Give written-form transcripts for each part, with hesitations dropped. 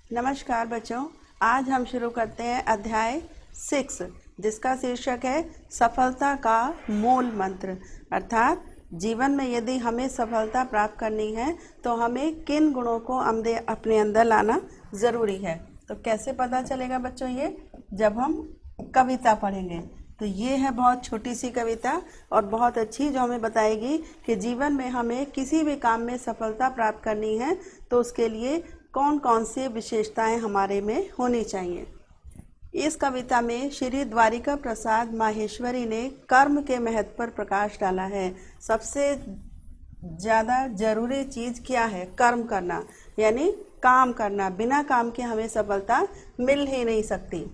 नमस्कार बच्चों। आज हम शुरू करते हैं अध्याय 6 जिसका शीर्षक है सफलता का मूल मंत्र। अर्थात जीवन में यदि हमें सफलता प्राप्त करनी है तो हमें किन गुणों को अपने अंदर लाना ज़रूरी है। तो कैसे पता चलेगा बच्चों? ये जब हम कविता पढ़ेंगे। तो ये है बहुत छोटी सी कविता और बहुत अच्छी, जो हमें बताएगी कि जीवन में हमें किसी भी काम में सफलता प्राप्त करनी है तो उसके लिए कौन कौन सी विशेषताएं हमारे में होनी चाहिए। इस कविता में श्री द्वारिका प्रसाद माहेश्वरी ने कर्म के महत्व पर प्रकाश डाला है। सबसे ज़्यादा जरूरी चीज़ क्या है? कर्म करना, यानी काम करना। बिना काम के हमें सफलता मिल ही नहीं सकती।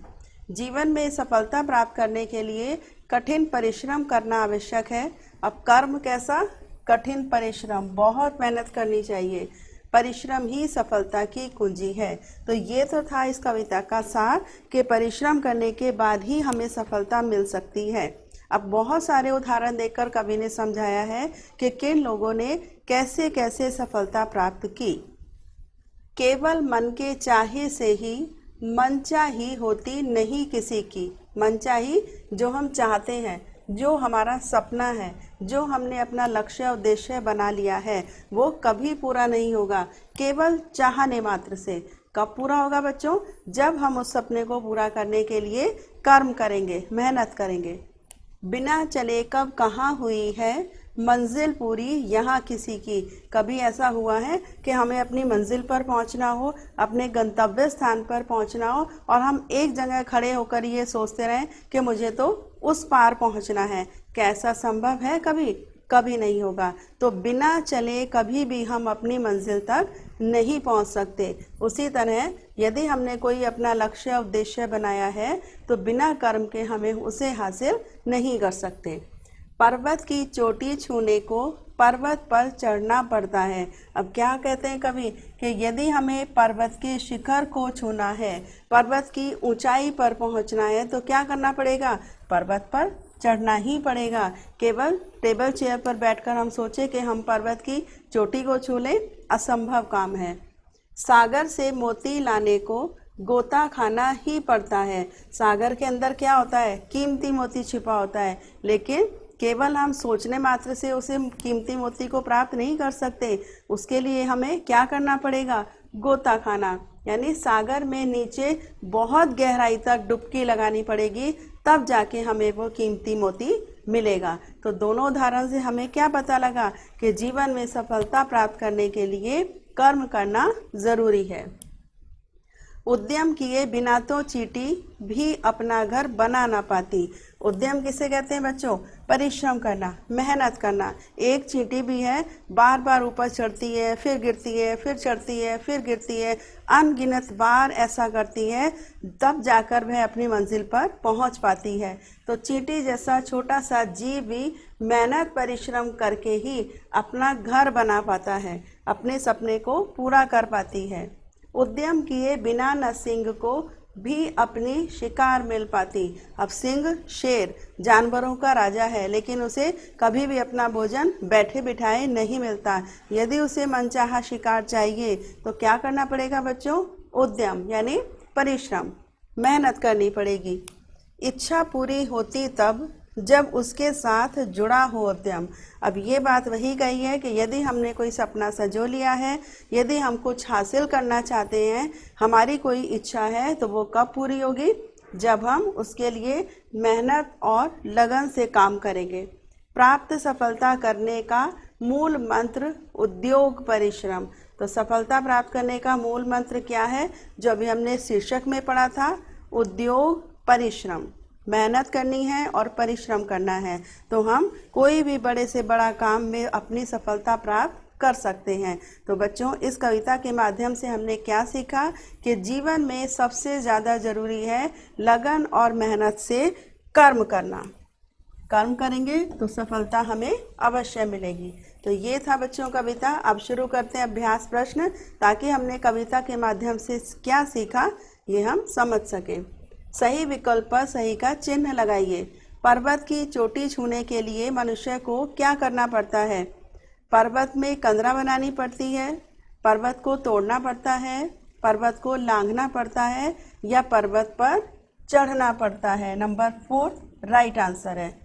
जीवन में सफलता प्राप्त करने के लिए कठिन परिश्रम करना आवश्यक है। अब कर्म कैसा? कठिन परिश्रम, बहुत मेहनत करनी चाहिए। परिश्रम ही सफलता की कुंजी है। तो ये तो था इस कविता का सार कि परिश्रम करने के बाद ही हमें सफलता मिल सकती है। अब बहुत सारे उदाहरण देकर कवि ने समझाया है कि किन लोगों ने कैसे कैसे सफलता प्राप्त की। केवल मन के चाहे से ही मनचाही होती नहीं किसी की। मनचाही, जो हम चाहते हैं, जो हमारा सपना है, जो हमने अपना लक्ष्य उद्देश्य बना लिया है, वो कभी पूरा नहीं होगा केवल चाहने मात्र से। कब पूरा होगा बच्चों? जब हम उस सपने को पूरा करने के लिए कर्म करेंगे, मेहनत करेंगे। बिना चले कब कहाँ हुई है मंजिल पूरी यहाँ किसी की। कभी ऐसा हुआ है कि हमें अपनी मंजिल पर पहुँचना हो, अपने गंतव्य स्थान पर पहुँचना हो, और हम एक जगह खड़े होकर ये सोचते रहें कि मुझे तो उस पार पहुँचना है। कैसा संभव है? कभी कभी नहीं होगा। तो बिना चले कभी भी हम अपनी मंजिल तक नहीं पहुंच सकते। उसी तरह यदि हमने कोई अपना लक्ष्य उद्देश्य बनाया है तो बिना कर्म के हमें उसे हासिल नहीं कर सकते। पर्वत की चोटी छूने को पर्वत पर चढ़ना पड़ता है। अब क्या कहते हैं कवि कि यदि हमें पर्वत के शिखर को छूना है, पर्वत की ऊंचाई पर पहुंचना है, तो क्या करना पड़ेगा? पर्वत पर चढ़ना ही पड़ेगा। केवल टेबल चेयर पर बैठकर हम सोचे कि हम पर्वत की चोटी को छू लें, असंभव काम है। सागर से मोती लाने को गोता खाना ही पड़ता है। सागर के अंदर क्या होता है? कीमती मोती छिपा होता है, लेकिन केवल हम सोचने मात्र से उसे कीमती मोती को प्राप्त नहीं कर सकते। उसके लिए हमें क्या करना पड़ेगा? गोता खाना, यानी सागर में नीचे बहुत गहराई तक डुबकी लगानी पड़ेगी, तब जाके हमें वो कीमती मोती मिलेगा। तो दोनों उदाहरण से हमें क्या पता लगा कि जीवन में सफलता प्राप्त करने के लिए कर्म करना जरूरी है। उद्यम किए बिना तो चींटी भी अपना घर बना ना पाती। उद्यम किसे कहते हैं बच्चों? परिश्रम करना, मेहनत करना। एक चींटी भी है, बार बार ऊपर चढ़ती है, फिर गिरती है, फिर चढ़ती है, फिर गिरती है, अनगिनत बार ऐसा करती है, तब जाकर वह अपनी मंजिल पर पहुंच पाती है। तो चींटी जैसा छोटा सा जीव भी मेहनत परिश्रम करके ही अपना घर बना पाता है, अपने सपने को पूरा कर पाती है। उद्यम किए बिना न सिंह को भी अपनी शिकार मिल पाती। अब सिंह, शेर, जानवरों का राजा है, लेकिन उसे कभी भी अपना भोजन बैठे बिठाए नहीं मिलता। यदि उसे मनचाहा शिकार चाहिए तो क्या करना पड़ेगा बच्चों? उद्यम, यानी परिश्रम, मेहनत करनी पड़ेगी। इच्छा पूरी होती तब जब उसके साथ जुड़ा हो उद्यम। अब ये बात वही कही है कि यदि हमने कोई सपना संजो लिया है, यदि हम कुछ हासिल करना चाहते हैं, हमारी कोई इच्छा है, तो वो कब पूरी होगी? जब हम उसके लिए मेहनत और लगन से काम करेंगे। प्राप्त सफलता करने का मूल मंत्र उद्योग परिश्रम। तो सफलता प्राप्त करने का मूल मंत्र क्या है? जो अभी हमने शीर्षक में पढ़ा था, उद्योग परिश्रम। मेहनत करनी है और परिश्रम करना है, तो हम कोई भी बड़े से बड़ा काम में अपनी सफलता प्राप्त कर सकते हैं। तो बच्चों, इस कविता के माध्यम से हमने क्या सीखा कि जीवन में सबसे ज़्यादा ज़रूरी है लगन और मेहनत से कर्म करना। कर्म करेंगे तो सफलता हमें अवश्य मिलेगी। तो ये था बच्चों कविता। अब शुरू करते हैं अभ्यास प्रश्न, ताकि हमने कविता के माध्यम से क्या सीखा ये हम समझ सकें। सही विकल्प पर सही का चिन्ह लगाइए। पर्वत की चोटी छूने के लिए मनुष्य को क्या करना पड़ता है? पर्वत में कंदरा बनानी पड़ती है, पर्वत को तोड़ना पड़ता है, पर्वत को लांघना पड़ता है या पर्वत पर चढ़ना पड़ता है? नंबर 4 राइट आंसर है।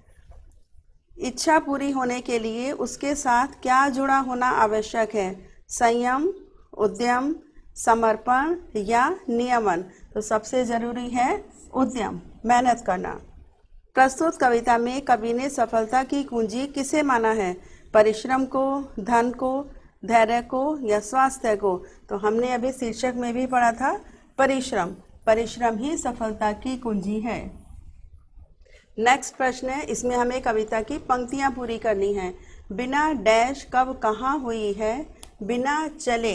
इच्छा पूरी होने के लिए उसके साथ क्या जुड़ा होना आवश्यक है? संयम, उद्यम, समर्पण या नियमन? तो सबसे जरूरी है उद्यम, मेहनत करना। प्रस्तुत कविता में कवि ने सफलता की कुंजी किसे माना है? परिश्रम को, धन को, धैर्य को या स्वास्थ्य को? तो हमने अभी शीर्षक में भी पढ़ा था परिश्रम। परिश्रम ही सफलता की कुंजी है। नेक्स्ट प्रश्न है, इसमें हमें कविता की पंक्तियां पूरी करनी है। बिना डैश कब कहाँ हुई है? बिना चले।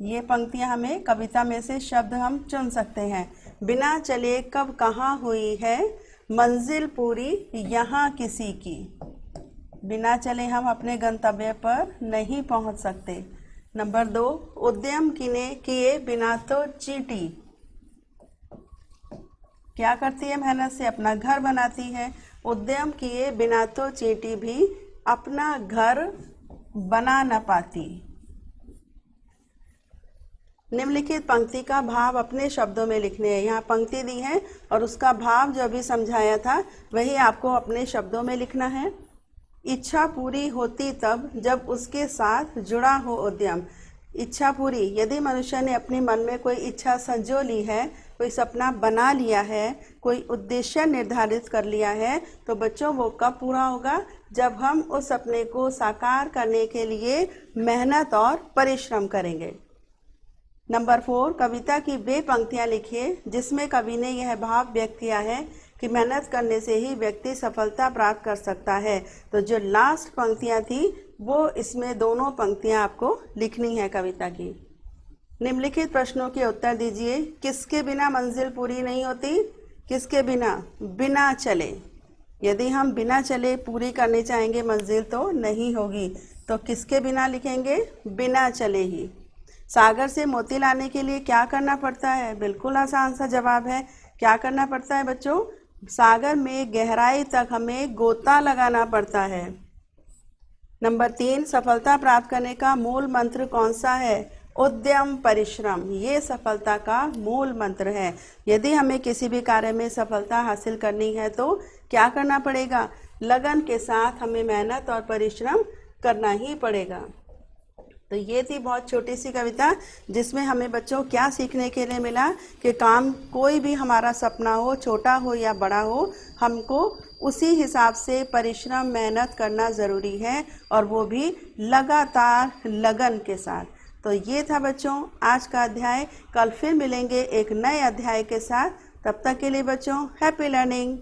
ये पंक्तियां हमें कविता में से शब्द हम चुन सकते हैं। बिना चले कब कहाँ हुई है? मंजिल पूरी यहाँ किसी की। बिना चले हम अपने गंतव्य पर नहीं पहुंच सकते। नंबर 2, उद्यम किए बिना तो चींटी क्या करती है? मेहनत से अपना घर बनाती है। उद्यम किए बिना तो चींटी भी अपना घर बना न पाती। निम्नलिखित पंक्ति का भाव अपने शब्दों में लिखने हैं। यहाँ पंक्ति दी है और उसका भाव जो अभी समझाया था वही आपको अपने शब्दों में लिखना है। इच्छा पूरी होती तब जब उसके साथ जुड़ा हो उद्यम। इच्छा पूरी, यदि मनुष्य ने अपने मन में कोई इच्छा संजो ली है, कोई सपना बना लिया है, कोई उद्देश्य निर्धारित कर लिया है, तो बच्चों वो कब पूरा होगा? जब हम उस सपने को साकार करने के लिए मेहनत और परिश्रम करेंगे। नंबर 4, कविता की वे पंक्तियां लिखिए जिसमें कवि ने यह भाव व्यक्त किया है कि मेहनत करने से ही व्यक्ति सफलता प्राप्त कर सकता है। तो जो लास्ट पंक्तियां थी वो इसमें दोनों पंक्तियां आपको लिखनी है कविता की। निम्नलिखित प्रश्नों के उत्तर दीजिए। किसके बिना मंजिल पूरी नहीं होती? किसके बिना? बिना चले। यदि हम बिना चले पूरी करने चाहेंगे मंजिल तो नहीं होगी। तो किसके बिना लिखेंगे? बिना चले ही। सागर से मोती लाने के लिए क्या करना पड़ता है? बिल्कुल आसान सा जवाब है। क्या करना पड़ता है बच्चों? सागर में गहराई तक हमें गोता लगाना पड़ता है। नंबर 3, सफलता प्राप्त करने का मूल मंत्र कौन सा है? उद्यम, परिश्रम। ये सफलता का मूल मंत्र है। यदि हमें किसी भी कार्य में सफलता हासिल करनी है तो क्या करना पड़ेगा? लगन के साथ हमें मेहनत और परिश्रम करना ही पड़ेगा। तो ये थी बहुत छोटी सी कविता जिसमें हमें बच्चों क्या सीखने के लिए मिला कि काम कोई भी हमारा सपना हो, छोटा हो या बड़ा हो, हमको उसी हिसाब से परिश्रम, मेहनत करना ज़रूरी है और वो भी लगातार लगन के साथ। तो ये था बच्चों आज का अध्याय। कल फिर मिलेंगे एक नए अध्याय के साथ। तब तक के लिए बच्चों हैप्पी लर्निंग।